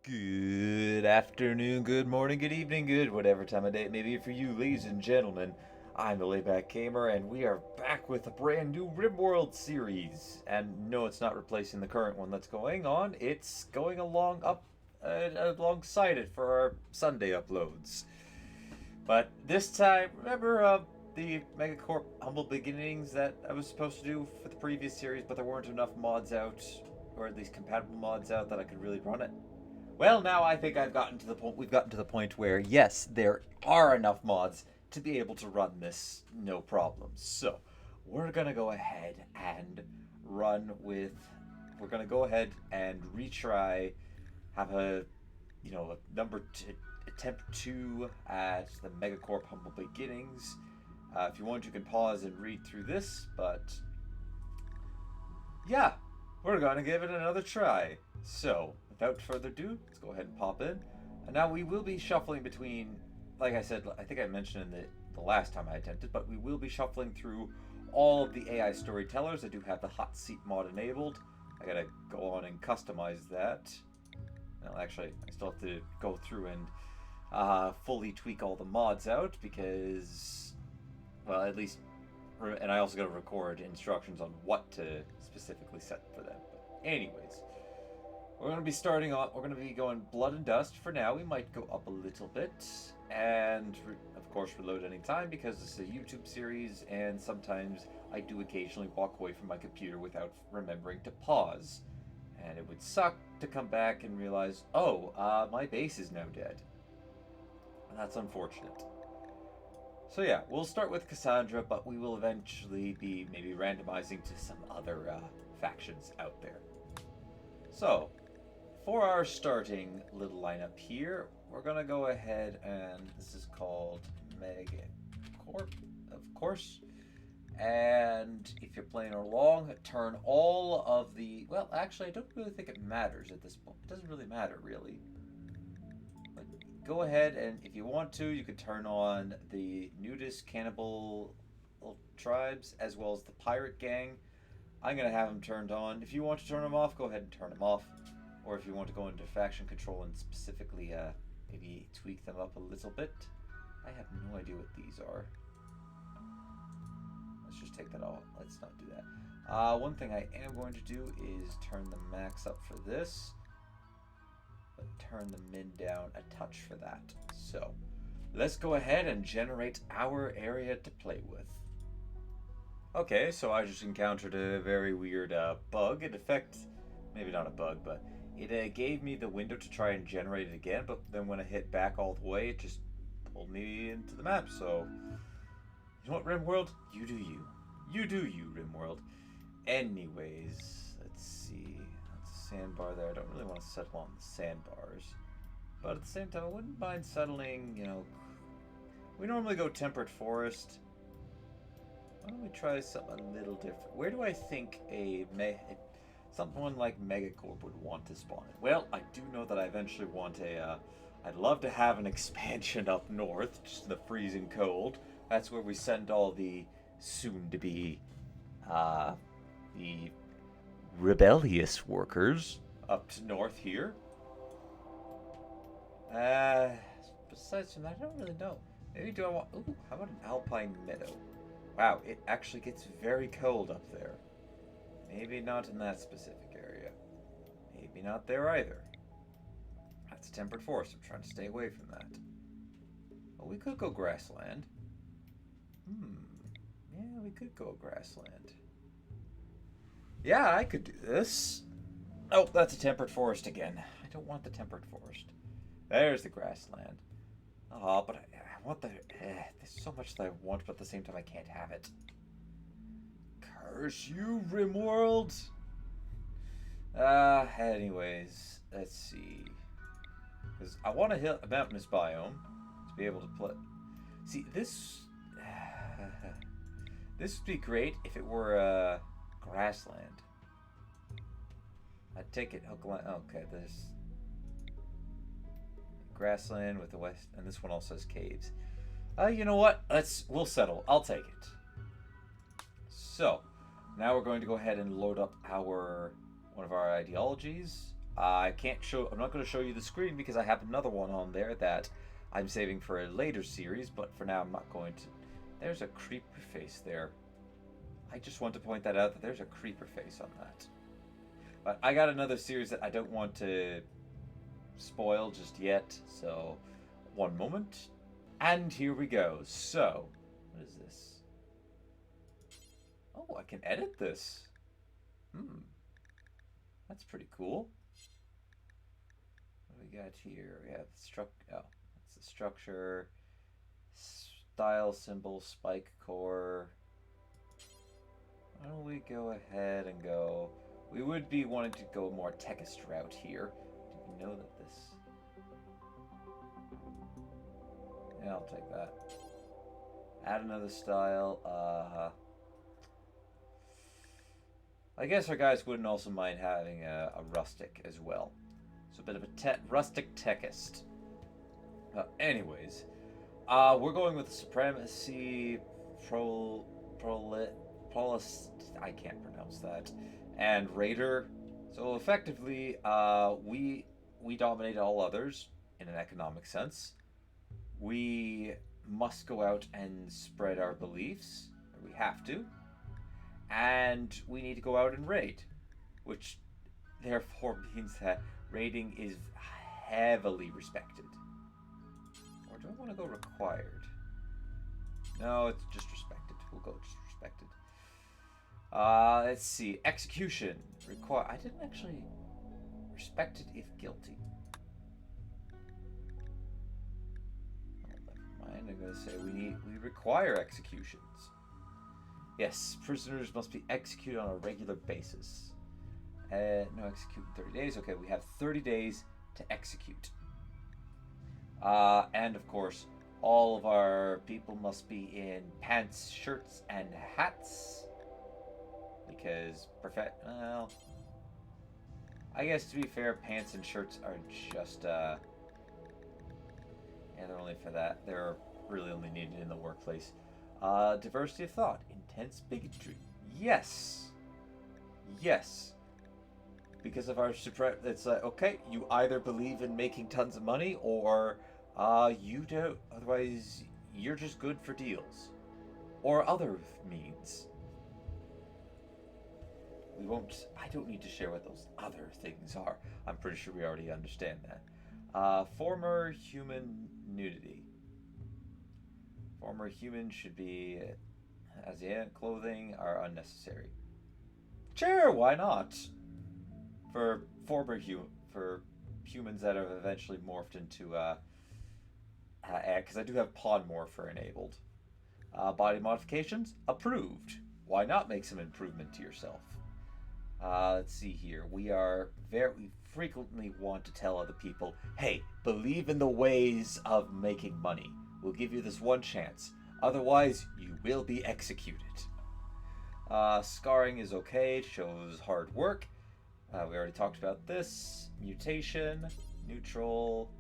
Good afternoon, good morning, good evening, good whatever time of day it may be for you, ladies and gentlemen. I'm the Layback Gamer, and we are back with a brand new Rimworld series. And no, it's not replacing the current one that's going on. It's going alongside it for our Sunday uploads. But this time, remember the MegaCorp Humble Beginnings that I was supposed to do for the previous series, but there weren't enough mods out, or at least compatible mods out that I could really run it. Well, now I think I've gotten to the point. We've gotten to the point where yes, there are enough mods to be able to run this no problem. So we're gonna go ahead and run with. We're gonna go ahead and retry. Have a attempt two at the MegaCorp Humble Beginnings. If you want, you can pause and read through this, but yeah, we're gonna give it another try. So without further ado, let's go ahead and pop in. And now we will be shuffling between, like I said, I think I mentioned in the last time I attempted, but we will be shuffling through all of the AI storytellers. I do have the hot seat mod enabled. I gotta go on and customize that. Well, actually, I still have to go through and fully tweak all the mods out because, well, at least, and I also gotta record instructions on what to specifically set for them. But anyways, we're going to be starting off, we're going to be going blood and dust for now. We might go up a little bit and, of course, reload any time because this is a YouTube series and sometimes I do occasionally walk away from my computer without remembering to pause. And it would suck to come back and realize, oh, my base is now dead. And that's unfortunate. So yeah, we'll start with Cassandra, but we will eventually be maybe randomizing to some other factions out there. So, for our starting little lineup here, we're going to go ahead and this is called MegaCorp, of course. And if you're playing along, turn all of the, well, actually, I don't really think it matters at this point. It doesn't really matter, really. But go ahead and if you want to, you could turn on the nudist cannibal tribes as well as the pirate gang. I'm going to have them turned on. If you want to turn them off, go ahead and turn them off. Or if you want to go into faction control and specifically maybe tweak them up a little bit. I have no idea what these are. Let's just take that off. Let's not do that. One thing I am going to do is turn the max up for this. But turn the min down a touch for that. So, let's go ahead and generate our area to play with. Okay, so I just encountered a very weird bug. In effect, maybe not a bug, but it gave me the window to try and generate it again, but then when I hit back all the way, it just pulled me into the map. So, you know what, Rimworld? You do you. You do you, Rimworld. Anyways, let's see. That's a sandbar there. I don't really want to settle on the sandbars. But at the same time, I wouldn't mind settling, we normally go temperate forest. Why don't we try something a little different? Where do I think someone like MegaCorp would want to spawn in? Well, I do know that I eventually want I'd love to have an expansion up north, just in the freezing cold. That's where we send all the soon-to-be, the rebellious workers up to north here. Besides from that, I don't really know. Maybe do I want, ooh, how about an alpine meadow? Wow, it actually gets very cold up there. Maybe not in that specific area. Maybe not there either. That's a temperate forest. I'm trying to stay away from that. Well, we could go grassland. Yeah, we could go grassland. Yeah, I could do this. Oh, that's a temperate forest again. I don't want the temperate forest. There's the grassland. Oh, but I want there's so much that I want, but at the same time I can't have it. Curse you, Rimworld! Anyways, let's see. Because I want to hit a mountainous biome to be able to play. See, this would be great if it were grassland. I'd take it hookland. Okay, this grassland with the west, and this one also says caves. You know what? We'll settle. I'll take it. So, now we're going to go ahead and load up one of our ideologies. I can't show. I'm not going to show you the screen because I have another one on there that I'm saving for a later series. But for now, I'm not going to. There's a creeper face there. I just want to point that out that there's a creeper face on that. But I got another series that I don't want to spoil just yet. So, one moment. And here we go. So, what is this? Oh, I can edit this. That's pretty cool. What do we got here? We have that's the structure, style symbol, spike core. Why don't we go ahead and go? We would be wanting to go a more techist route here. Do we know that this? Yeah, I'll take that. Add another style. I guess our guys wouldn't also mind having a rustic as well. So a bit of a rustic techist. Anyways, we're going with the supremacy, I can't pronounce that, and raider. So effectively, we dominate all others in an economic sense. We must go out and spread our beliefs. We have to. And we need to go out and raid, which therefore means that raiding is heavily respected. Or do I want to go required? No, it's just respected. We'll go just respected. Let's see. Execution. I didn't actually... Respected if guilty. Oh, never mind. I'm going to say we require executions. Yes, prisoners must be executed on a regular basis. No, execute in 30 days. Okay, we have 30 days to execute. And of course, all of our people must be in pants, shirts, and hats. Because, well, I guess to be fair, pants and shirts are just, yeah, they're only for that. They're really only needed in the workplace. Diversity of thought. Intense bigotry. Yes. Yes. Because of our it's like, okay, you either believe in making tons of money or you don't. Otherwise, you're just good for deals. Or other means. I don't need to share what those other things are. I'm pretty sure we already understand that. Former human nudity. Former humans should be Asiatic clothing are unnecessary. Sure, why not? For humans that have eventually morphed into because I do have pod morpher enabled. Body modifications approved. Why not make some improvement to yourself? Let's see here. We frequently want to tell other people, hey, believe in the ways of making money. We'll give you this one chance. Otherwise, you will be executed. Scarring is okay. Shows hard work. We already talked about this. Mutation. Neutral.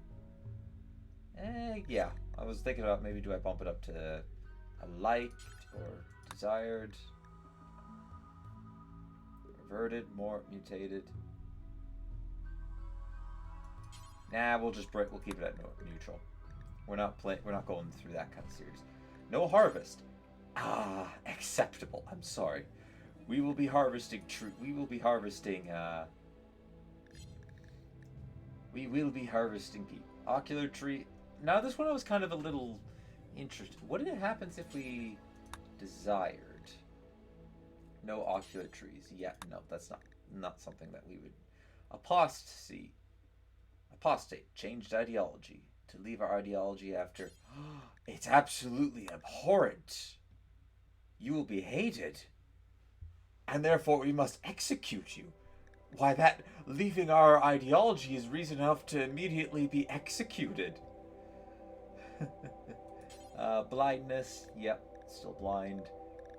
Yeah. I was thinking about maybe do I bump it up to a liked or desired. Reverted, more mutated. Nah, we'll keep it at neutral. We're not going through that kind of series. No harvest. Acceptable. I'm sorry. We will be harvesting people. Ocular tree. Now this one I was kind of a little interested. What happens if we desired? No ocular trees. Yeah, no, that's not something that we would. Apostasy. Apostate. Changed ideology. To leave our ideology after. It's absolutely abhorrent. You will be hated. And therefore we must execute you. Why, that leaving our ideology is reason enough to immediately be executed. Blindness. Yep, still blind.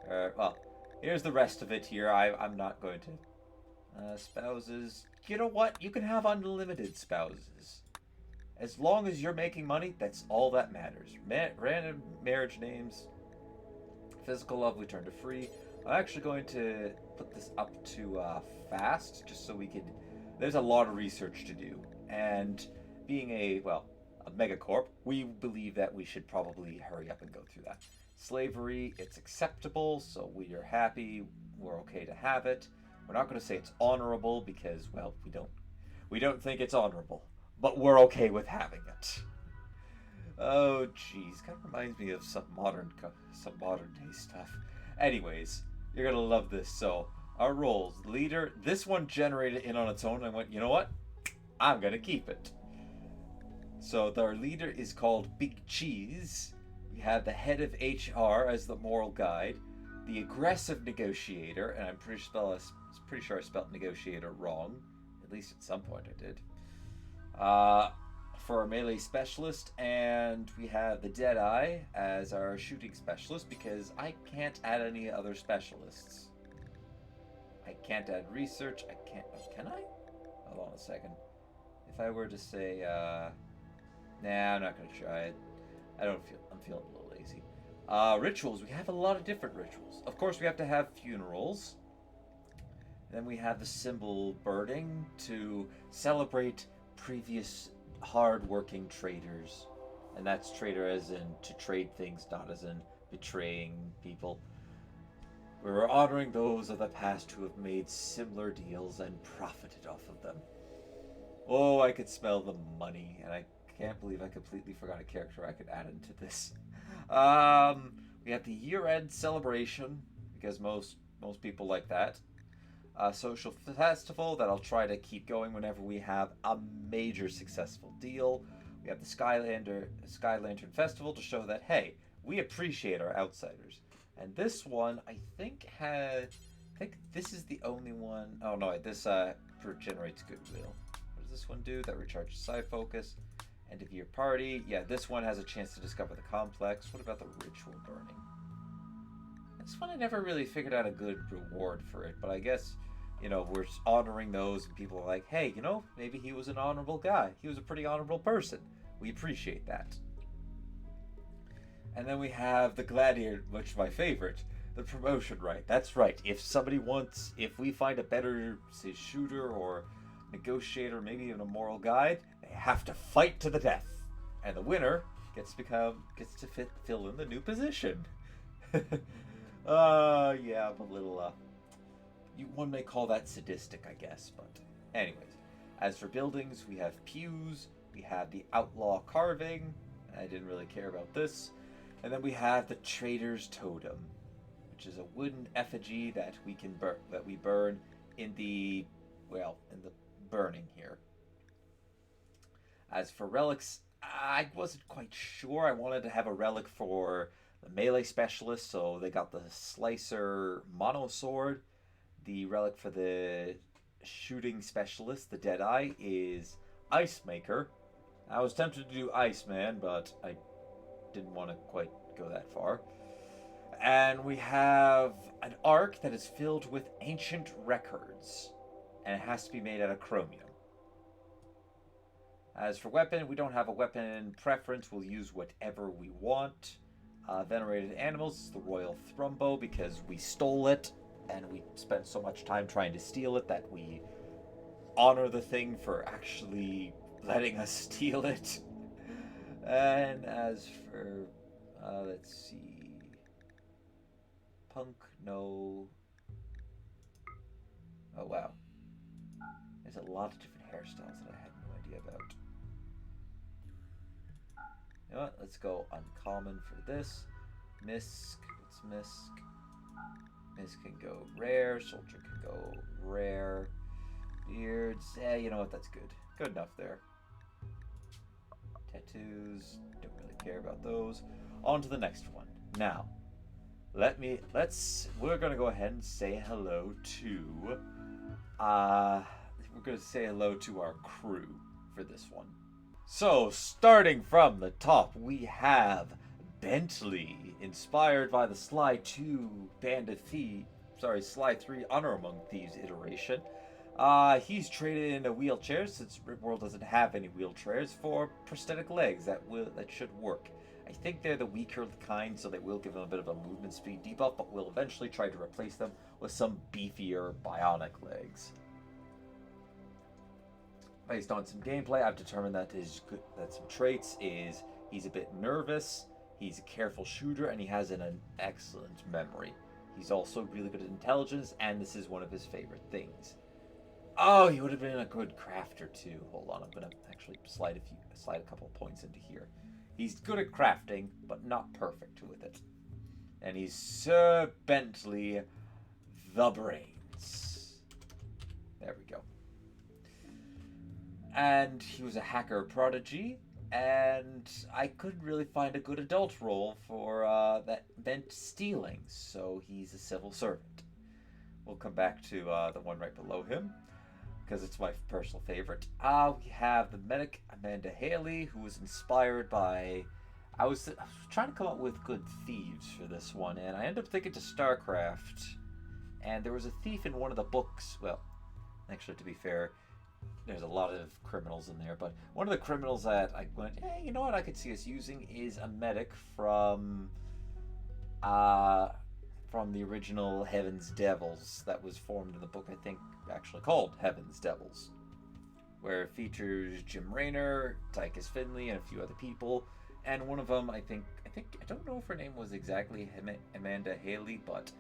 Well, here's the rest of it here. I'm not going to. Spouses. You know what? You can have unlimited spouses. As long as you're making money, that's all that matters. Random marriage names. Physical love we turn to free. I'm actually going to put this up to fast, just so we could there's a lot of research to do, and being a megacorp, we believe that we should probably hurry up and go through that. Slavery, it's acceptable, so we are happy, we're okay to have it. We're not going to say it's honorable because, well, we don't think it's honorable, but we're okay with having it. Oh, jeez, kind of reminds me of some modern day stuff. Anyways, you're gonna love this. So, our roles: leader. This one generated in on its own. I went, you know what? I'm gonna keep it. So, our leader is called Big Cheese. We have the head of HR as the moral guide, the aggressive negotiator, and I'm pretty sure I spelled negotiator wrong. At least at some point I did. Uh, for our melee specialist, and we have the Deadeye as our shooting specialist because I can't add any other specialists. I can't add research. I can't. Oh, can I? Hold on a second. If I were to say, nah, I'm not gonna try it. I'm feeling a little lazy. Rituals. We have a lot of different rituals. Of course, we have to have funerals. Then we have the symbol burning to celebrate previous hard-working traders, and that's trader as in to trade things, not as in betraying people. We're honoring those of the past who have made similar deals and profited off of them. Oh, I could smell the money, and I can't believe I completely forgot a character I could add into this. We have the year-end celebration because most people like that. A social festival that I'll try to keep going whenever we have a major successful deal. We have the Sky Lantern Festival to show that, hey, we appreciate our outsiders. And this one, I think this is the only one. Oh no, this generates goodwill. What does this one do? That recharges side focus. End of year party. Yeah, this one has a chance to discover the complex. What about the ritual burning? This one I never really figured out a good reward for it, but I guess, we're honoring those, and people are like, hey, maybe he was an honorable guy. He was a pretty honorable person. We appreciate that. And then we have the gladiator, which is my favorite, the promotion right. That's right. If we find a better, say, shooter or negotiator, maybe even a moral guide, they have to fight to the death. And the winner gets to fill in the new position. Yeah, I'm a little, one may call that sadistic, I guess, but anyways. As for buildings, we have pews, we have the outlaw carving, I didn't really care about this, and then we have the trader's totem, which is a wooden effigy that we burn in the burning here. As for relics, I wasn't quite sure. I wanted to have a relic for the melee specialist, so they got the slicer mono sword. The relic for the shooting specialist, the Deadeye, is Ice Maker. I was tempted to do Iceman, but I didn't want to quite go that far. And we have an arc that is filled with ancient records, and it has to be made out of chromium. As for weapon, we don't have a weapon preference. We'll use whatever we want. Venerated animals is the Royal Thrumbo because we stole it and we spent so much time trying to steal it that we honor the thing for actually letting us steal it. And as for, let's see, punk, no. Oh wow, there's a lot of different hairstyles that I had no idea about. You know what? Let's go uncommon for this. Misk. What's Misk? Misk can go rare. Soldier can go rare. Beards. You know what? That's good. Good enough there. Tattoos. Don't really care about those. On to the next one. Now, we're gonna go ahead and say hello to. We're gonna say hello to our crew for this one. So, starting from the top, we have Bentley, inspired by the Sly 2 Sly 3 Honor Among Thieves iteration. He's traded in a wheelchair, since Rimworld doesn't have any wheelchairs, for prosthetic legs that should work. I think they're the weaker kind, so they will give him a bit of a movement speed debuff, but we'll eventually try to replace them with some beefier bionic legs. Based on some gameplay, I've determined that some traits is he's a bit nervous, he's a careful shooter, and he has an excellent memory. He's also really good at intelligence, and this is one of his favorite things. Oh, he would have been a good crafter too. Hold on, I'm gonna actually slide a couple of points into here. He's good at crafting, but not perfect with it. And he's Sir Bentley the Brains. There we go. And he was a hacker prodigy, and I couldn't really find a good adult role for that meant stealing, so he's a civil servant. We'll come back to the one right below him, because it's my personal favorite. We have the medic Amanda Haley, who was inspired by... I was trying to come up with good thieves for this one, and I ended up thinking to StarCraft, and there was a thief in one of the books. Well, actually, to be fair, there's a lot of criminals in there, but one of the criminals that I went, hey, you know what I could see us using is a medic from the original Heaven's Devils that was formed in the book, I think, actually called Heaven's Devils, where it features Jim Raynor, Tychus Finley, and a few other people. And one of them, I don't know if her name was exactly Amanda Haley, but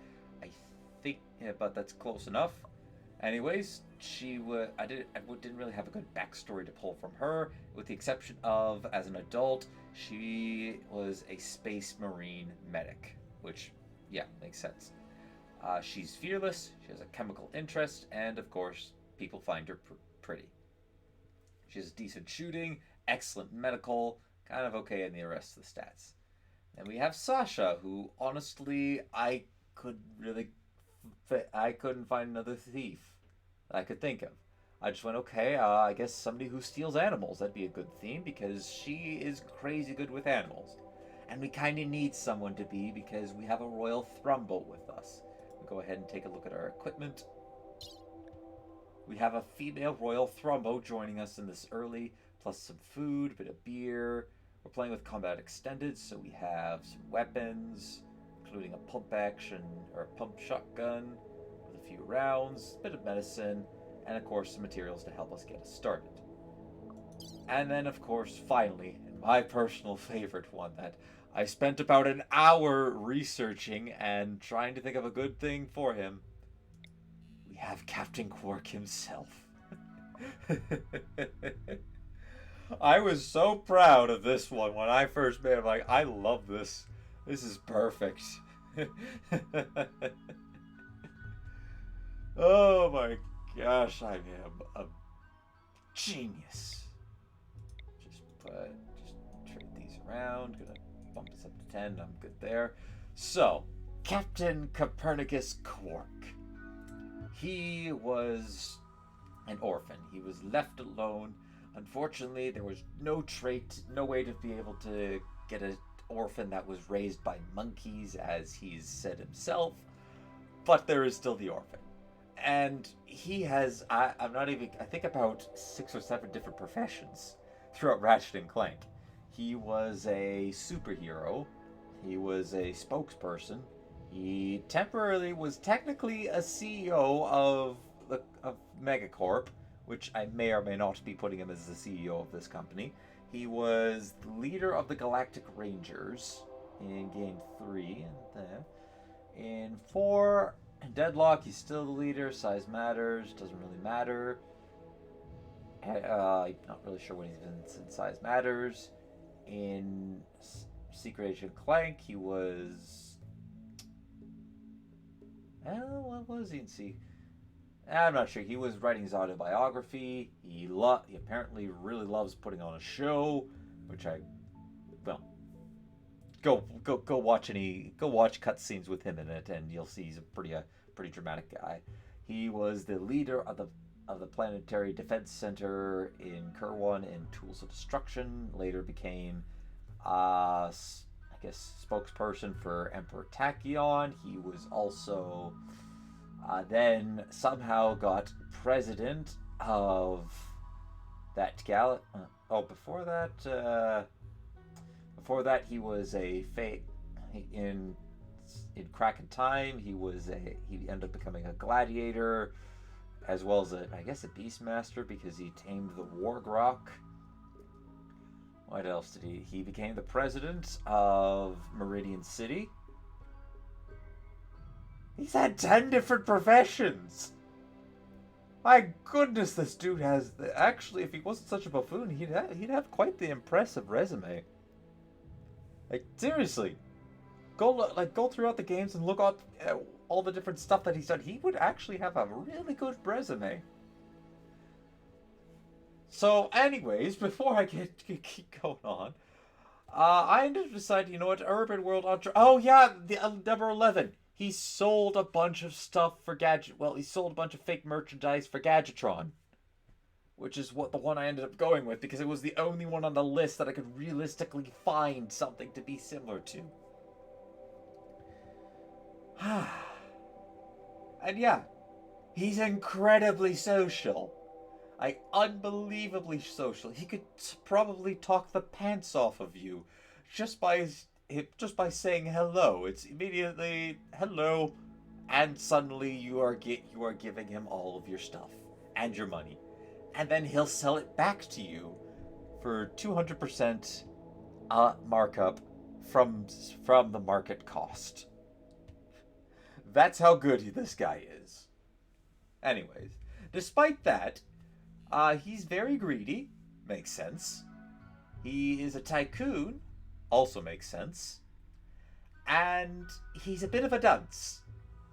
but that's close enough. Anyways, I didn't really have a good backstory to pull from her, with the exception of, as an adult, she was a space marine medic, which, yeah, makes sense. She's fearless, she has a chemical interest, and of course, people find her pretty. She has decent shooting, excellent medical, kind of okay in the rest of the stats. And we have Sasha, who honestly I couldn't find another thief that I could think of. I just went, okay, I guess somebody who steals animals. That'd be a good theme, because she is crazy good with animals. And we kind of need someone to be, because we have a Royal Thrumbo with us. We'll go ahead and take a look at our equipment. We have a female Royal Thrumbo joining us in this early, plus some food, a bit of beer. We're playing with Combat Extended, so we have some weapons, including a pump shotgun with a few rounds, a bit of medicine, and of course some materials to help us get us started. And then, of course, finally, my personal favorite one that I spent about an hour researching and trying to think of a good thing for him. We have Captain Quark himself. I was so proud of this one when I first made it. I'm like, I love this. This is perfect. Oh my gosh, I am a genius. Just trade these around. Gonna bump this up to 10. I'm good there. So, Captain Copernicus Quark. He was an orphan. He was left alone. Unfortunately, there was no way to be able to get an orphan that was raised by monkeys, as he's said himself. But there is still the orphan. And he has, I think about 6 or 7 different professions throughout Ratchet and Clank. He was a superhero. He was a spokesperson. He temporarily was technically a CEO of MegaCorp, which I may or may not be putting him as the CEO of this company. He was the leader of the Galactic Rangers in Game 3. And then in 4, Deadlock, he's still the leader. Size matters. Doesn't really matter. I'm not really sure what he's been since Size Matters. In Secret Agent Clank, he was... what was he in C? I'm not sure. He was writing his autobiography. He apparently really loves putting on a show, which go watch cutscenes with him in it, and you'll see he's a pretty dramatic guy. He was the leader of the Planetary Defense Center in Kerwan in Tools of Destruction. Later became, I guess, spokesperson for Emperor Tachyon. He was also then somehow got president of that before that he was in Crack in Time. He ended up becoming a gladiator. as well as I guess a Beastmaster because he tamed the Wargrok. What else did he? He became the president of Meridian City. He's had 10 different professions. My goodness, this dude has... Actually, if he wasn't such a buffoon, he'd have quite the impressive resume. Like, seriously. Go throughout the games and look up all the different stuff that he's done. He would actually have a really good resume. So, anyways, before I keep going on, I ended up deciding, you know what, Urban World Ultra... Oh, yeah, the number 11. He sold a bunch of stuff for Gadget... Well, he sold a bunch of fake merchandise for Gadgetron. Which is the one I ended up going with, because it was the only one on the list that I could realistically find something to be similar to. And yeah, he's incredibly social. Like, unbelievably social. He could probably talk the pants off of you just by saying hello. It's immediately hello, and suddenly you are giving him all of your stuff and your money, and then he'll sell it back to you for 200% markup from the market cost. That's how good this guy is. Anyways, despite that, he's very greedy. Makes sense. He is a tycoon. Also makes sense. And he's a bit of a dunce.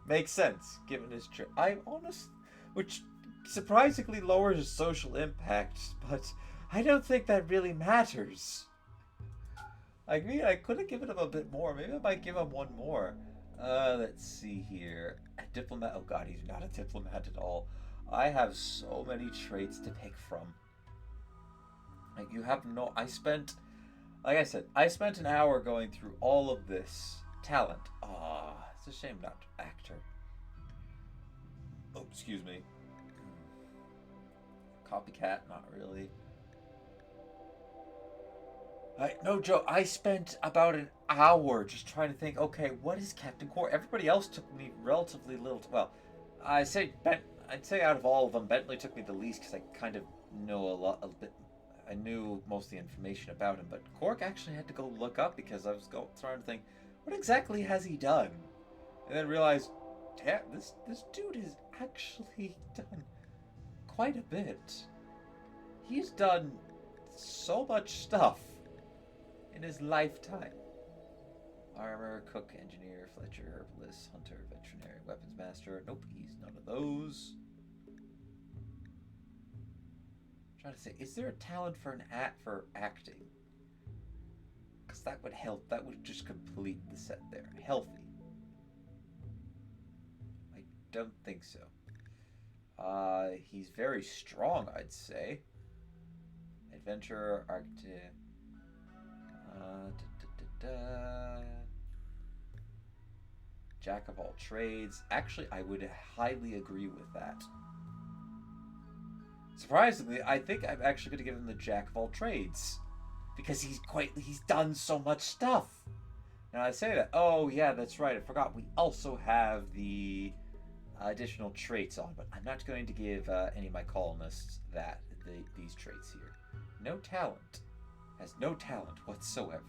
Makes sense, given his which surprisingly lowers his social impact, but I don't think that really matters. I mean, I could have given him a bit more. Maybe I might give him one more. Let's see here. A diplomat. Oh god, he's not a diplomat at all. I have so many traits to pick from. Like, you have no... Like I said, I spent an hour going through all of this talent. It's a shame not actor. Oh, excuse me. Copycat, not really. No joke, I spent about an hour just trying to think, okay, what is Captain Core? Everybody else took me relatively little... Well, I'd say out of all of them, Bentley took me the least because I kind of know a bit. I knew most of the information about him, but Cork actually had to go look up because I was trying to think, what exactly has he done? And then realized, yeah, this dude has actually done quite a bit. He's done so much stuff in his lifetime. Armor, cook, engineer, Fletcher, herbalist, hunter, veterinary, weapons master. Nope, he's none of those. I'm trying to say, is there a talent for acting? Because that would help. That would just complete the set there. Healthy. I don't think so. He's very strong, I'd say. Adventurer, architect. Jack of all trades. Actually, I would highly agree with that. Surprisingly, I think I'm actually going to give him the Jack of all trades. Because he's done so much stuff. Now I say that, oh yeah, that's right, I forgot. We also have the additional traits on, but I'm not going to give any of my colonists these traits here. No talent. Has no talent whatsoever.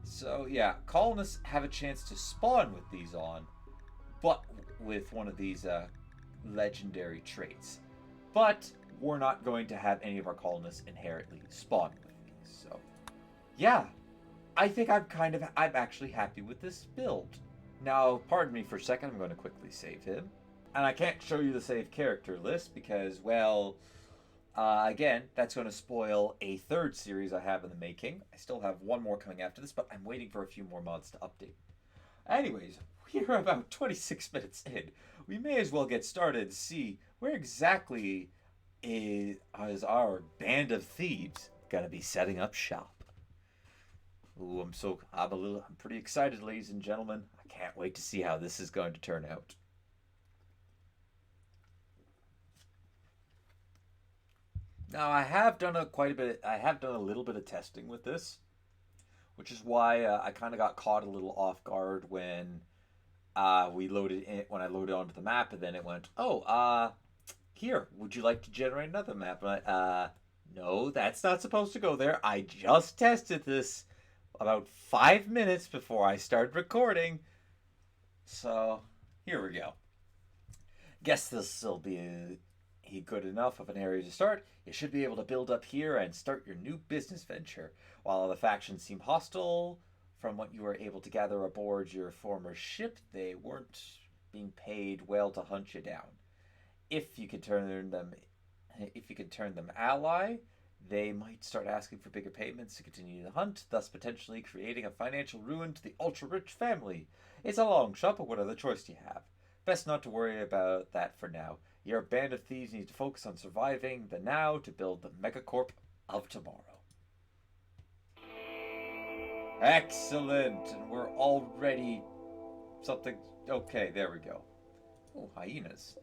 So yeah, colonists have a chance to spawn with these on, but with one of these legendary traits. But we're not going to have any of our colonists inherently spawn with these. So yeah, I think I'm actually happy with this build. Now, pardon me for a second, I'm going to quickly save him. And I can't show you the save character list because, well, again, that's going to spoil a third series I have in the making. I still have one more coming after this, but I'm waiting for a few more mods to update. Anyways, we're about 26 minutes in. We may as well get started to see where exactly is our band of thieves going to be setting up shop. Ooh, I'm pretty excited, ladies and gentlemen. I can't wait to see how this is going to turn out. Now, I have done a little bit of testing with this, which is why I kind of got caught a little off guard when we loaded it when I loaded onto the map, and then it went, oh, here, would you like to generate another map? And no, that's not supposed to go there. I just tested this about 5 minutes before I started recording. So, here we go. Guess this will be good enough of an area to start. You should be able to build up here and start your new business venture. While the factions seem hostile, from what you were able to gather aboard your former ship, they weren't being paid well to hunt you down. If you could turn them ally, they might start asking for bigger payments to continue the hunt, thus potentially creating a financial ruin to the ultra-rich family. It's a long shot, but what other choice do you have? Best not to worry about that for now. Your band of thieves need to focus on surviving the now to build the MegaCorp of tomorrow. Excellent, and we're already something. Okay, there we go. Oh, hyenas.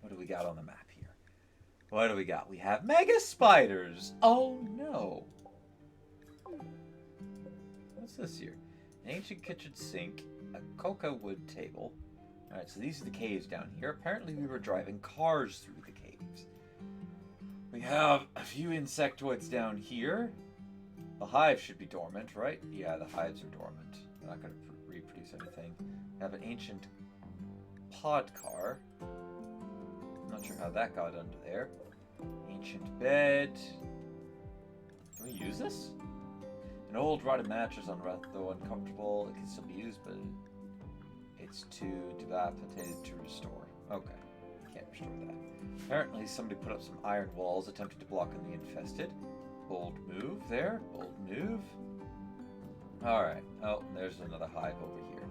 What do we got on the map here? What do we got? We have mega spiders. Oh no. What's this here? An ancient kitchen sink, a coca wood table. Alright, so these are the caves down here. Apparently we were driving cars through the caves. We have a few insectoids down here. The hive should be dormant, right? Yeah, the hives are dormant. They're not going to reproduce anything. We have an ancient pod car. I'm not sure how that got under there. Ancient bed. Can we use this? An old rotted mattress on though uncomfortable. It can still be used, but it's too dilapidated to restore. Okay, can't restore that. Apparently somebody put up some iron walls attempting to block in the infested. Bold move there. Bold move. Alright. Oh, there's another hive over here.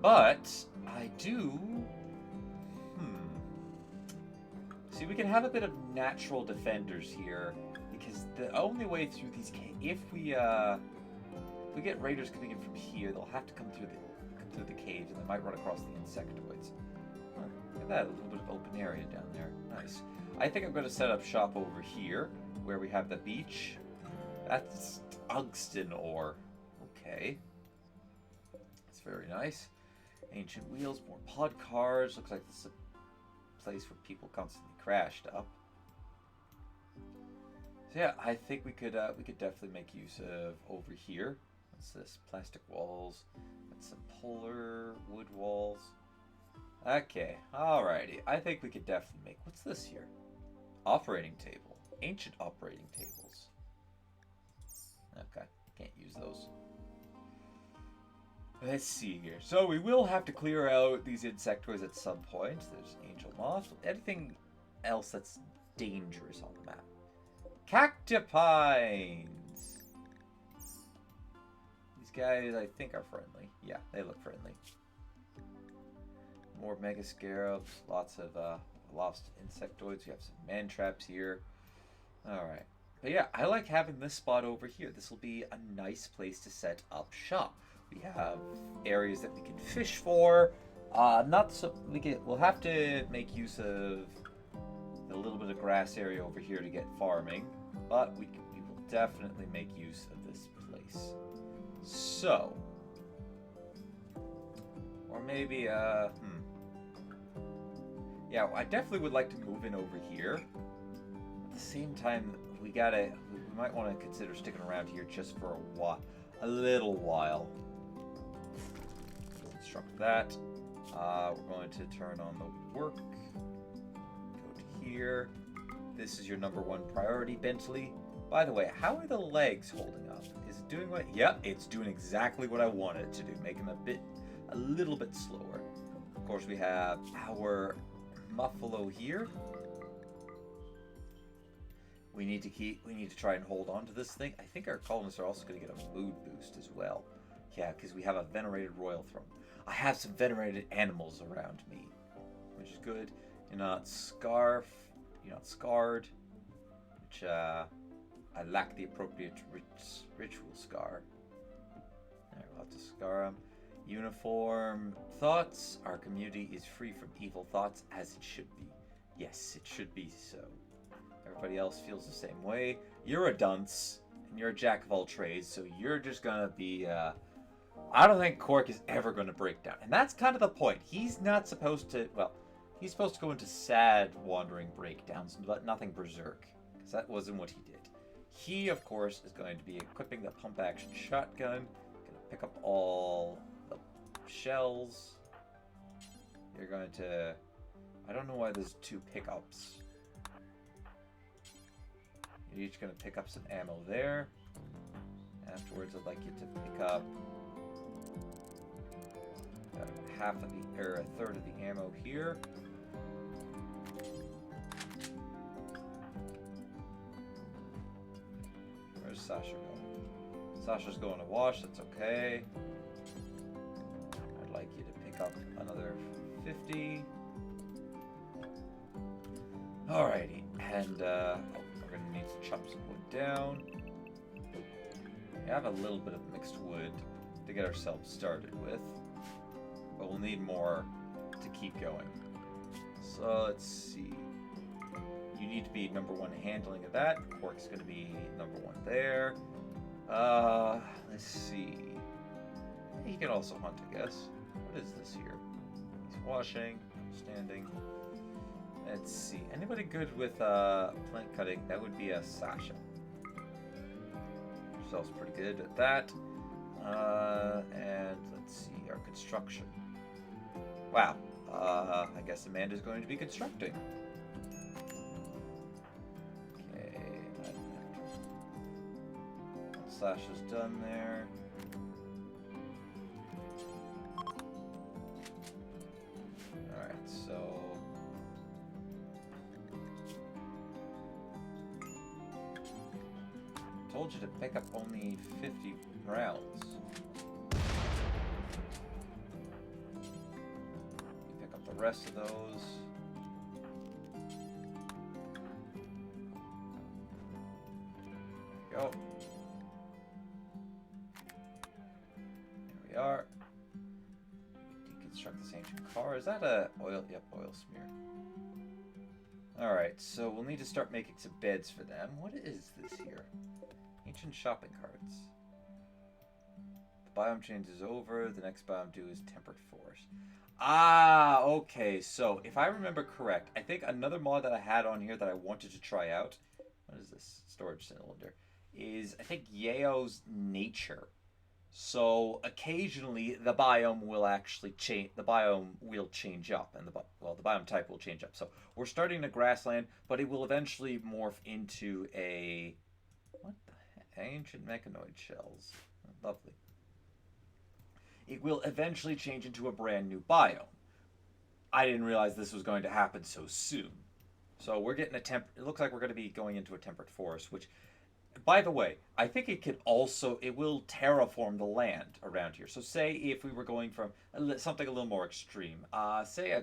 But I do... See, we can have a bit of natural defenders here, because the only way through these if we get raiders coming in from here, they'll have to come through the caves, and they might run across the insectoids. Look at that, a little bit of open area down there. Nice. I think I'm going to set up shop over here, where we have the beach. That's tungsten ore. Okay. That's very nice. Ancient wheels, more pod cars. Looks like this is a place where people constantly crashed up. So yeah, I think we could definitely make use of over here. What's this? Plastic walls. Got some polar wood walls. Okay, alrighty. I think we could definitely make. What's this here? Operating table. Ancient operating tables. Okay, can't use those. Let's see here. So we will have to clear out these insectoids at some point. There's angel moths. Anything else that's dangerous on the map? Cactipines! These guys, I think, are friendly. Yeah, they look friendly. More mega scarabs. Lots of lost insectoids. We have some man traps here. Alright. But yeah, I like having this spot over here. This will be a nice place to set up shop. We have areas that we can fish for. We'll have to make use of the little bit of grass area over here to get farming, but we will definitely make use of this place. So, or maybe yeah, I definitely would like to move in over here. At the same time, we might want to consider sticking around here just for a little while. Construct that. We're going to turn on the work. Go to here. This is your #1 priority, Bentley. By the way, how are the legs holding up? Is it doing what? Yep, it's doing exactly what I wanted it to do. Make them a little bit slower. Of course, we have our Muffalo here. We need to try and hold on to this thing. I think our colonists are also going to get a mood boost as well. Yeah, because we have a venerated royal throne. I have some venerated animals around me, which is good. You're not scarred, which I lack the appropriate ritual scar. There, we'll have to scar them. Uniform thoughts. Our community is free from evil thoughts, as it should be. Yes, it should be so. Everybody else feels the same way. You're a dunce, and you're a jack of all trades, so you're just gonna be I don't think Cork is ever going to break down. And that's kind of the point. He's not supposed to, well, he's supposed to go into sad wandering breakdowns, but nothing berserk. Because that wasn't what he did. He, of course, is going to be equipping the pump action shotgun. Going to pick up all the shells. You're going to, I don't know why there's 2 pickups. You're each going to pick up some ammo there. Afterwards, I'd like you to pick up half of the, or a third of the ammo here. Where's Sasha going? Sasha's going to wash, that's okay. I'd like you to pick up another 50. Alrighty, and we're going to need to chop some wood down. We have a little bit of mixed wood to get ourselves started with, but we'll need more to keep going. So let's see. You need to be number 1 handling of that. Cork's going to be number 1 there. Let's see. He can also hunt, I guess. What is this here? He's washing, standing. Let's see. Anybody good with plant cutting? That would be a Sasha. Yourself's pretty good at that. And let's see, our construction. Wow. I guess Amanda's going to be constructing. Okay. Sasha's done there. Alright, so told you to pick up only 50 rounds. You pick up the rest of those. There we go. There we are. Deconstruct this ancient car. Is that a oil? Yep, oil smear. Alright, so we'll need to start making some beds for them. What is this here? Ancient shopping carts. The biome change is over. The next biome due is temperate forest. Ah, okay. So, if I remember correct, I think another mod that I had on here that I wanted to try out, what is this? Storage cylinder. Is, I think, Yao's nature. So, occasionally, the biome will actually change. The biome will change up. And the biome type will change up. So, we're starting a grassland, but it will eventually morph into a... What the heck? Ancient mechanoid shells. Lovely. It will eventually change into a brand new biome. I didn't realize this was going to happen so soon. So we're getting it looks like we're going to be going into a temperate forest, which, by the way, I think it will terraform the land around here. So say if we were going from something a little more extreme, say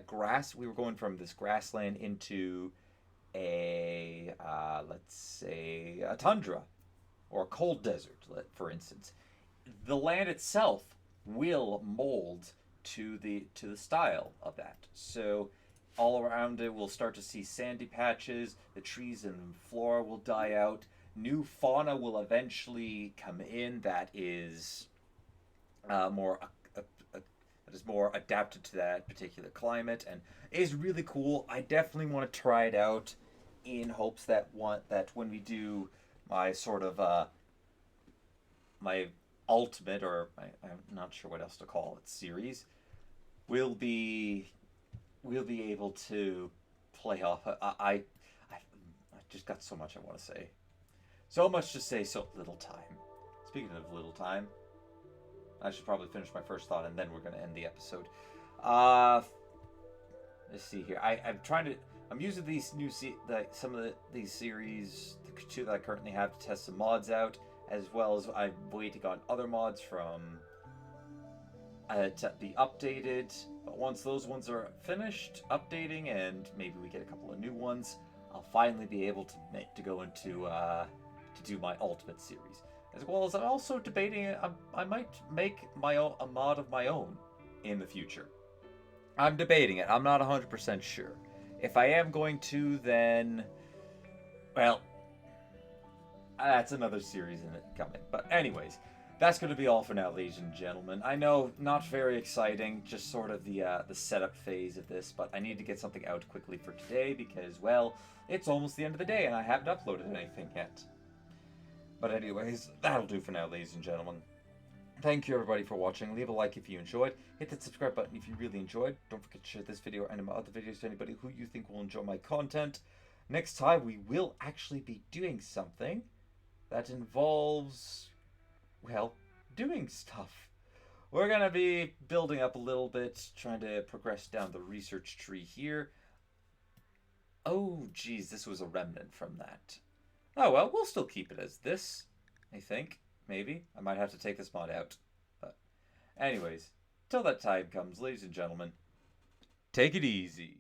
we were going from this grassland into a, let's say, a tundra or a cold desert, for instance. The land itself will mold to the style of that. So all around it, we'll start to see sandy patches. The trees and flora will die out. New fauna will eventually come in that is more adapted to that particular climate, and is really cool. I definitely want to try it out in hopes that when we do my sort of my ultimate, or I'm not sure what else to call it, series, we'll be able to play off. I just got so much I want to say. So much to say, so little time. Speaking of little time, I should probably finish my first thought and then we're going to end the episode. Let's see here. I'm using these new these series, the 2 that I currently have, to test some mods out, as well as I'm waiting on other mods from to be updated. But once those ones are finished updating and maybe we get a couple of new ones, I'll finally be able to go into to do my ultimate series. As well as I'm also debating, I might make a mod of my own in the future. I'm debating it. I'm not 100% sure. If I am going to, then, well, that's another series in it coming. But anyways, that's going to be all for now, ladies and gentlemen. I know, not very exciting, just sort of the setup phase of this, but I need to get something out quickly for today because, well, it's almost the end of the day and I haven't uploaded anything yet. But anyways, that'll do for now, ladies and gentlemen. Thank you everybody for watching. Leave a like if you enjoyed. Hit that subscribe button if you really enjoyed. Don't forget to share this video or any of my other videos to anybody who you think will enjoy my content. Next time we will actually be doing something that involves, well, doing stuff. We're going to be building up a little bit, trying to progress down the research tree here. Oh, geez, this was a remnant from that. Oh, well, we'll still keep it as this, I think. Maybe. I might have to take this mod out. But anyways, till that time comes, ladies and gentlemen, take it easy.